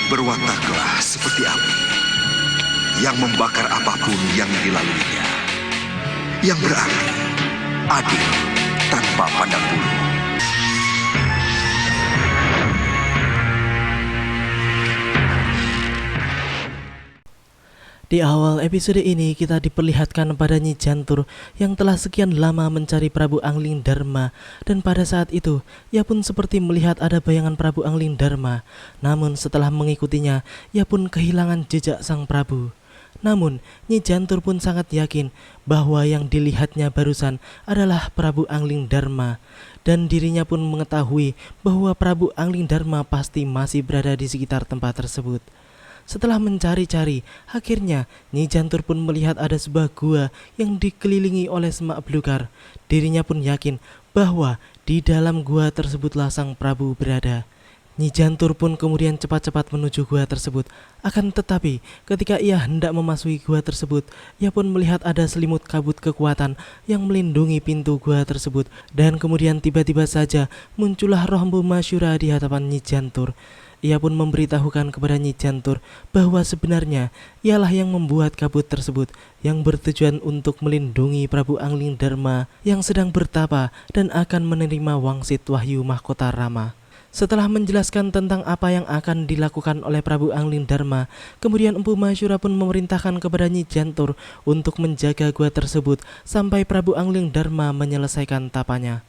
Berwataklah seperti api yang membakar apapun yang dilaluinya, yang berarti adil tanpa pandang bulu. Di awal episode ini kita diperlihatkan pada Nyi Jantur yang telah sekian lama mencari Prabu Angling Darma, dan pada saat itu ia pun seperti melihat ada bayangan Prabu Angling Darma. Namun setelah mengikutinya ia pun kehilangan jejak sang Prabu. Namun Nyi Jantur pun sangat yakin bahwa yang dilihatnya barusan adalah Prabu Angling Darma, dan dirinya pun mengetahui bahwa Prabu Angling Darma pasti masih berada di sekitar tempat tersebut. Setelah mencari-cari, akhirnya Nyi Jantur pun melihat ada sebuah gua yang dikelilingi oleh semak belukar. Dirinya pun yakin bahwa di dalam gua tersebutlah sang Prabu berada. Nyi Jantur pun kemudian cepat-cepat menuju gua tersebut. Akan tetapi ketika ia hendak memasuki gua tersebut, ia pun melihat ada selimut kabut kekuatan yang melindungi pintu gua tersebut. Dan kemudian tiba-tiba saja muncullah roh Mpu Masyura di hadapan Nyi Jantur. Ia pun memberitahukan kepada Nyi Jantur bahwa sebenarnya ialah yang membuat kabut tersebut yang bertujuan untuk melindungi Prabu Angling Darma yang sedang bertapa dan akan menerima wangsit Wahyu Mahkota Rama. Setelah menjelaskan tentang apa yang akan dilakukan oleh Prabu Angling Darma, kemudian Mpu Masyura pun memerintahkan kepada Nyi Jantur untuk menjaga gua tersebut sampai Prabu Angling Darma menyelesaikan tapanya.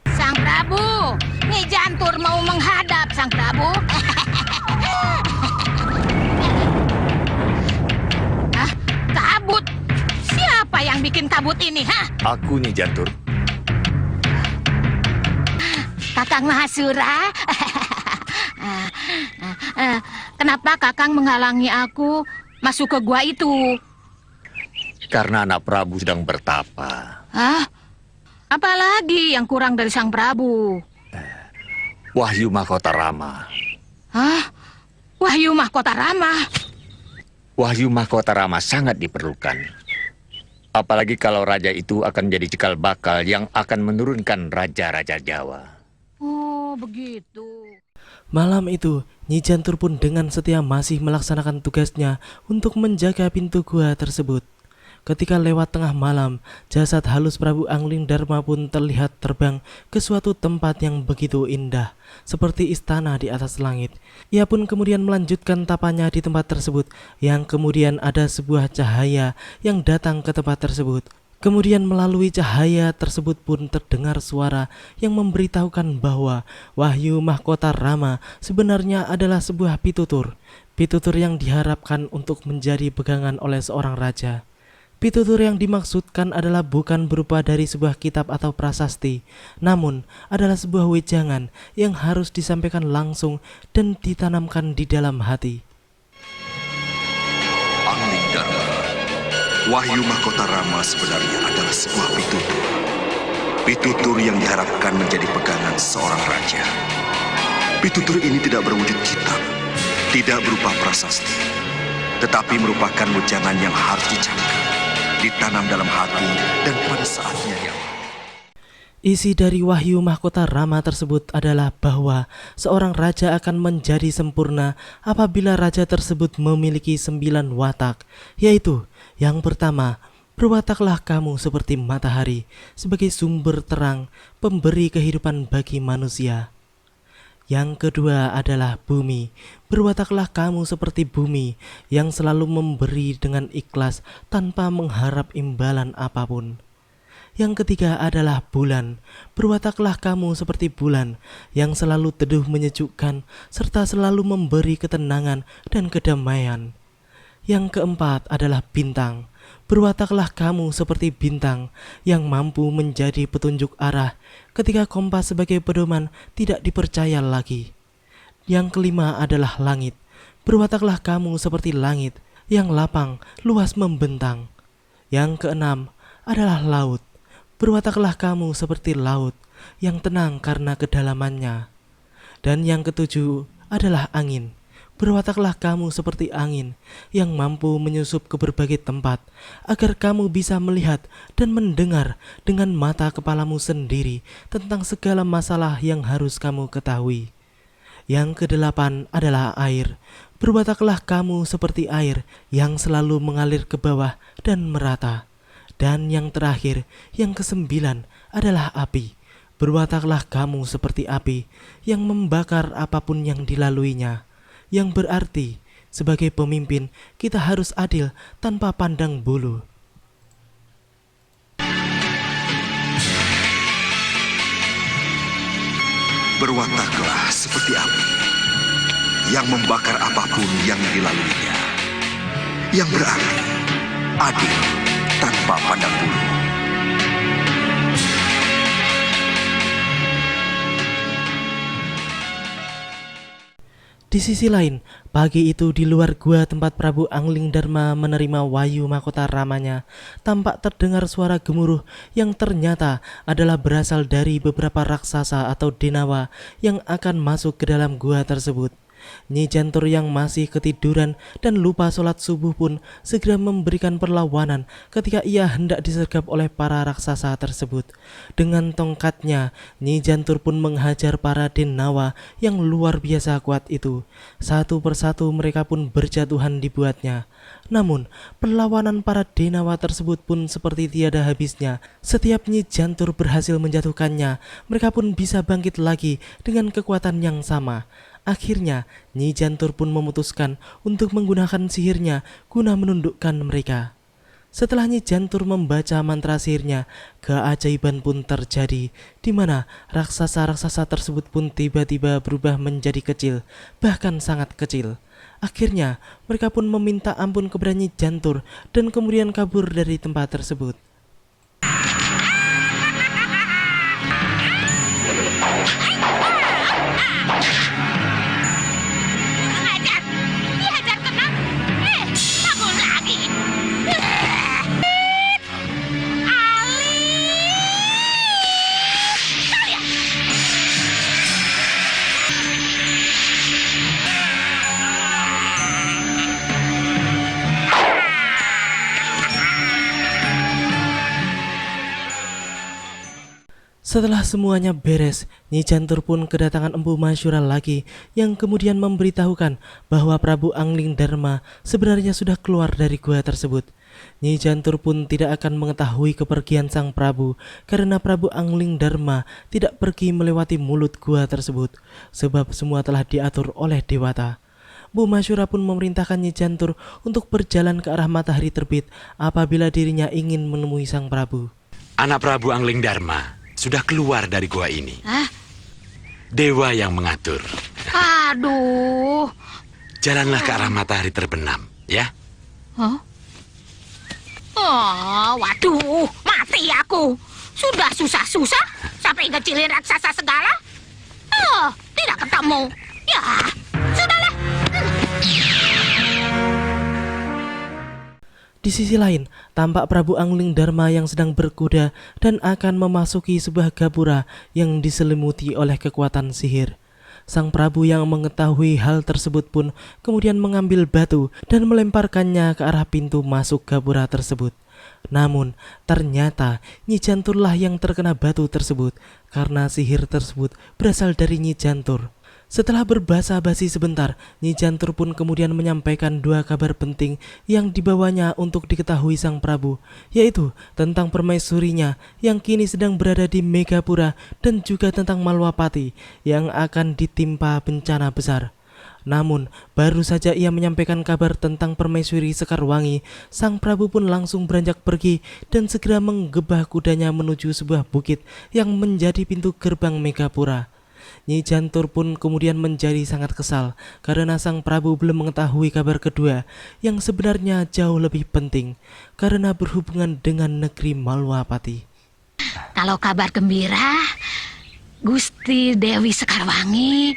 Sang Prabu, Nyi Jantur mau menghadap Sang Prabu. Hah? Kabut? Siapa yang bikin kabut ini, ha? Aku, Nyi Jantur. Kakang Mahasura. Kenapa Kakang menghalangi aku masuk ke gua itu? Karena anak Prabu sedang bertapa. Hah? Apalagi yang kurang dari Sang Prabu? Wahyu Mahkota Rama. Hah? Wahyu Mahkota Rama? Wahyu Mahkota Rama sangat diperlukan. Apalagi kalau raja itu akan jadi cikal bakal yang akan menurunkan raja-raja Jawa. Oh, begitu. Malam itu, Nyi Jantur pun dengan setia masih melaksanakan tugasnya untuk menjaga pintu gua tersebut. Ketika lewat tengah malam, jasad halus Prabu Angling Darma pun terlihat terbang ke suatu tempat yang begitu indah, seperti istana di atas langit. Ia pun kemudian melanjutkan tapanya di tempat tersebut, yang kemudian ada sebuah cahaya yang datang ke tempat tersebut. Kemudian melalui cahaya tersebut pun terdengar suara yang memberitahukan bahwa Wahyu Mahkota Rama sebenarnya adalah sebuah pitutur. Pitutur yang diharapkan untuk menjadi pegangan oleh seorang raja. Pitutur yang dimaksudkan adalah bukan berupa dari sebuah kitab atau prasasti, namun adalah sebuah wejangan yang harus disampaikan langsung dan ditanamkan di dalam hati. Angling Darma, Wahyu Mahkota Rama sebenarnya adalah sebuah pitutur. Pitutur yang diharapkan menjadi pegangan seorang raja. Pitutur ini tidak berwujud kitab, tidak berupa prasasti, tetapi merupakan wejangan yang harus dicamkan, ditanam dalam hati dan pada saatnya yang Isi dari Wahyu Mahkota Rama tersebut adalah bahwa seorang raja akan menjadi sempurna apabila raja tersebut memiliki 9 watak, yaitu yang pertama, berwataklah kamu seperti matahari sebagai sumber terang, pemberi kehidupan bagi manusia. Yang kedua adalah bumi. Berwataklah kamu seperti bumi yang selalu memberi dengan ikhlas tanpa mengharap imbalan apapun. Yang ketiga adalah bulan. Berwataklah kamu seperti bulan yang selalu teduh menyejukkan serta selalu memberi ketenangan dan kedamaian. Yang keempat adalah bintang. Berwataklah kamu seperti bintang yang mampu menjadi petunjuk arah ketika kompas sebagai pedoman tidak dipercaya lagi. Yang kelima adalah langit. Berwataklah kamu seperti langit yang lapang, luas membentang. Yang keenam adalah laut. Berwataklah kamu seperti laut yang tenang karena kedalamannya. Dan yang ketujuh adalah angin. Berwataklah kamu seperti angin yang mampu menyusup ke berbagai tempat agar kamu bisa melihat dan mendengar dengan mata kepalamu sendiri tentang segala masalah yang harus kamu ketahui. Yang kedelapan adalah air. Berwataklah kamu seperti air yang selalu mengalir ke bawah dan merata. Dan yang terakhir, yang kesembilan adalah api. Berwataklah kamu seperti api yang membakar apapun yang dilaluinya. Yang berarti, sebagai pemimpin, kita harus adil tanpa pandang bulu. Berwataklah seperti api yang membakar apapun yang dilaluinya. Yang berarti adil tanpa pandang bulu. Di sisi lain, pagi itu di luar gua tempat Prabu Angling Darma menerima Wahyu Mahkota Ramanya, tampak terdengar suara gemuruh yang ternyata adalah berasal dari beberapa raksasa atau denawa yang akan masuk ke dalam gua tersebut. Nyi Jantur yang masih ketiduran dan lupa sholat subuh pun segera memberikan perlawanan ketika ia hendak disergap oleh para raksasa tersebut. Dengan tongkatnya, Nyi Jantur pun menghajar para denawa yang luar biasa kuat itu. Satu persatu mereka pun berjatuhan dibuatnya. Namun, perlawanan para denawa tersebut pun seperti tiada habisnya. Setiap Nyi Jantur berhasil menjatuhkannya, mereka pun bisa bangkit lagi dengan kekuatan yang sama. Akhirnya, Nyi Jantur pun memutuskan untuk menggunakan sihirnya guna menundukkan mereka. Setelah Nyi Jantur membaca mantra sihirnya, keajaiban pun terjadi, di mana raksasa-raksasa tersebut pun tiba-tiba berubah menjadi kecil, bahkan sangat kecil. Akhirnya, mereka pun meminta ampun kepada Nyi Jantur dan kemudian kabur dari tempat tersebut. Setelah semuanya beres, Nyi Jantur pun kedatangan Empu Masyura lagi yang kemudian memberitahukan bahwa Prabu Angling Darma sebenarnya sudah keluar dari gua tersebut. Nyi Jantur pun tidak akan mengetahui kepergian sang Prabu karena Prabu Angling Darma tidak pergi melewati mulut gua tersebut, sebab semua telah diatur oleh Dewata. Empu Masyura pun memerintahkan Nyi Jantur untuk berjalan ke arah matahari terbit apabila dirinya ingin menemui sang Prabu. Anak Prabu Angling Darma sudah keluar dari gua ini. Hah? Dewa yang mengatur. Aduh. Jalanlah ke arah matahari terbenam, ya. Hah? Oh, waduh, mati aku. Sudah susah-susah sampai ngecilin raksasa segala. Oh, tidak ketemu. Ya, sudahlah. Di sisi lain, tampak Prabu Angling Darma yang sedang berkuda dan akan memasuki sebuah gapura yang diselimuti oleh kekuatan sihir. Sang Prabu yang mengetahui hal tersebut pun kemudian mengambil batu dan melemparkannya ke arah pintu masuk gapura tersebut. Namun, ternyata Nyi Janturlah yang terkena batu tersebut karena sihir tersebut berasal dari Nyi Jantur. Setelah berbasa-basi sebentar, Nyi Jantur pun kemudian menyampaikan dua kabar penting yang dibawanya untuk diketahui sang Prabu, yaitu tentang permaisurinya yang kini sedang berada di Megapura dan juga tentang Malwapati yang akan ditimpa bencana besar. Namun, baru saja ia menyampaikan kabar tentang permaisuri Sekarwangi, sang Prabu pun langsung beranjak pergi dan segera menggebah kudanya menuju sebuah bukit yang menjadi pintu gerbang Megapura. Nyi Jantur pun kemudian menjadi sangat kesal karena sang Prabu belum mengetahui kabar kedua yang sebenarnya jauh lebih penting karena berhubungan dengan negeri Malwapati. Kalau kabar gembira, Gusti Dewi Sekarwangi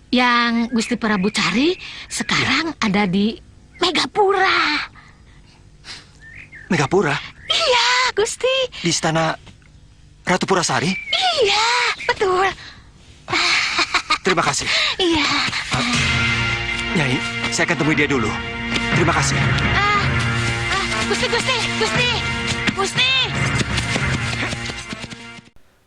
yang Gusti Prabu cari sekarang ada di Megapura. Megapura? Iya, Gusti. Di istana Ratu Purasari? Iya, betul. Terima kasih. Iya. Nyai, saya akan temui dia dulu. Terima kasih. Gusti.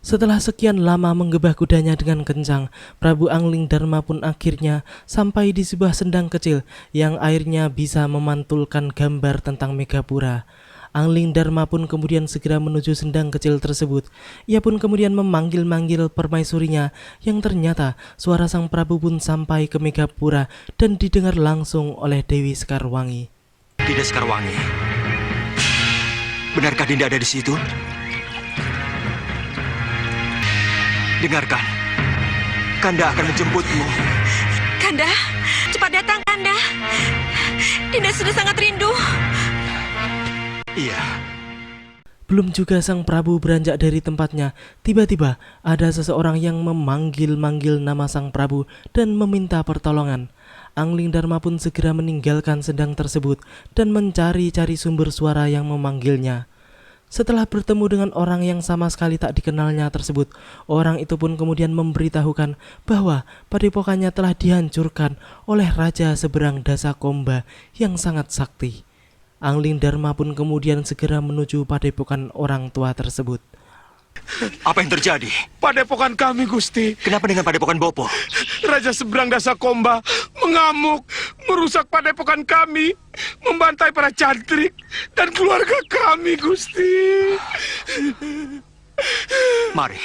Setelah sekian lama menggebah kudanya dengan kencang, Prabu Angling Darma pun akhirnya sampai di sebuah sendang kecil yang airnya bisa memantulkan gambar tentang Megapura. Angling Darma pun kemudian segera menuju sendang kecil tersebut. Ia pun kemudian memanggil-manggil permaisurinya yang ternyata suara sang Prabu pun sampai ke Megapura dan didengar langsung oleh Dewi Sekarwangi. Dinda Sekarwangi. Benarkah Dinda ada di situ? Dengarkan. Kanda akan menjemputmu. Kanda, cepat datang Kanda. Dinda sudah sangat rindu. Iya. Belum juga sang Prabu beranjak dari tempatnya, tiba-tiba ada seseorang yang memanggil-manggil nama sang Prabu dan meminta pertolongan. Angling Darma pun segera meninggalkan sendang tersebut dan mencari-cari sumber suara yang memanggilnya. Setelah bertemu dengan orang yang sama sekali tak dikenalnya tersebut, orang itu pun kemudian memberitahukan bahwa padepokannya telah dihancurkan oleh Raja Seberang Dasakomba yang sangat sakti. Angling Darma pun kemudian segera menuju padepokan orang tua tersebut. Apa yang terjadi? Padepokan kami, Gusti. Kenapa dengan padepokan Bopo? Raja Seberang Dasakomba mengamuk, merusak padepokan kami, membantai para cantrik dan keluarga kami, Gusti. Mari.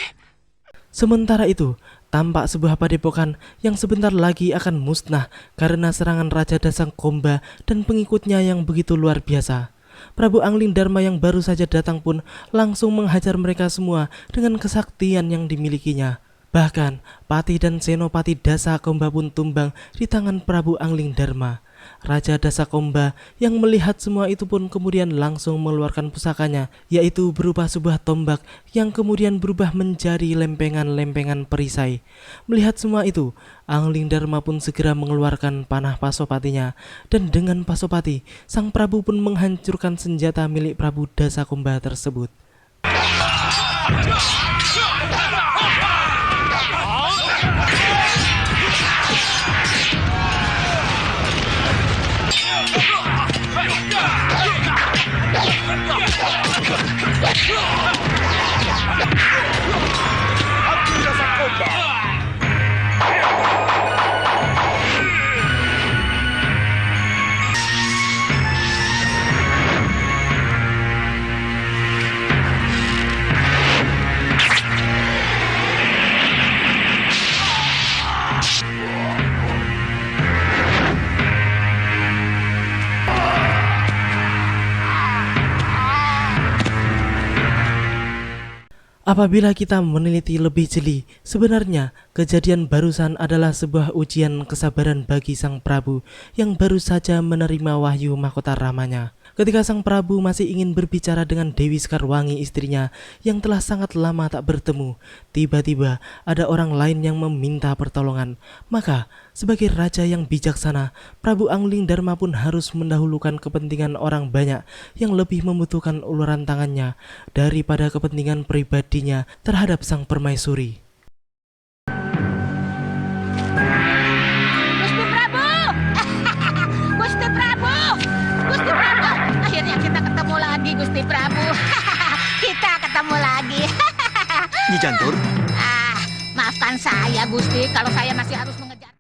Sementara itu, tampak sebuah padepokan yang sebentar lagi akan musnah karena serangan Raja Dasakomba dan pengikutnya yang begitu luar biasa. Prabu Angling Darma yang baru saja datang pun langsung menghajar mereka semua dengan kesaktian yang dimilikinya. Bahkan, Pati dan Senopati Dasakomba pun tumbang di tangan Prabu Angling Darma. Raja Dasakomba yang melihat semua itu pun kemudian langsung mengeluarkan pusakanya, yaitu berupa sebuah tombak yang kemudian berubah menjadi lempengan-lempengan perisai. Melihat semua itu, Angling Darma pun segera mengeluarkan panah Pasopatinya, dan dengan Pasopati, sang Prabu pun menghancurkan senjata milik Prabu Dasakomba tersebut. Apabila kita meneliti lebih jeli, sebenarnya kejadian barusan adalah sebuah ujian kesabaran bagi sang Prabu yang baru saja menerima wahyu mahkota ramanya. Ketika sang Prabu masih ingin berbicara dengan Dewi Sekarwangi istrinya yang telah sangat lama tak bertemu, tiba-tiba ada orang lain yang meminta pertolongan. Maka, sebagai raja yang bijaksana, Prabu Angling Darma pun harus mendahulukan kepentingan orang banyak yang lebih membutuhkan uluran tangannya daripada kepentingan pribadinya terhadap sang permaisuri. Gusti Prabu! Gusti Prabu! Gusti Prabu! Akhirnya kita ketemu lagi, Gusti Prabu. Kita ketemu lagi. Nyi Jantur. Maafkan saya, Gusti, kalau saya masih harus mengejar.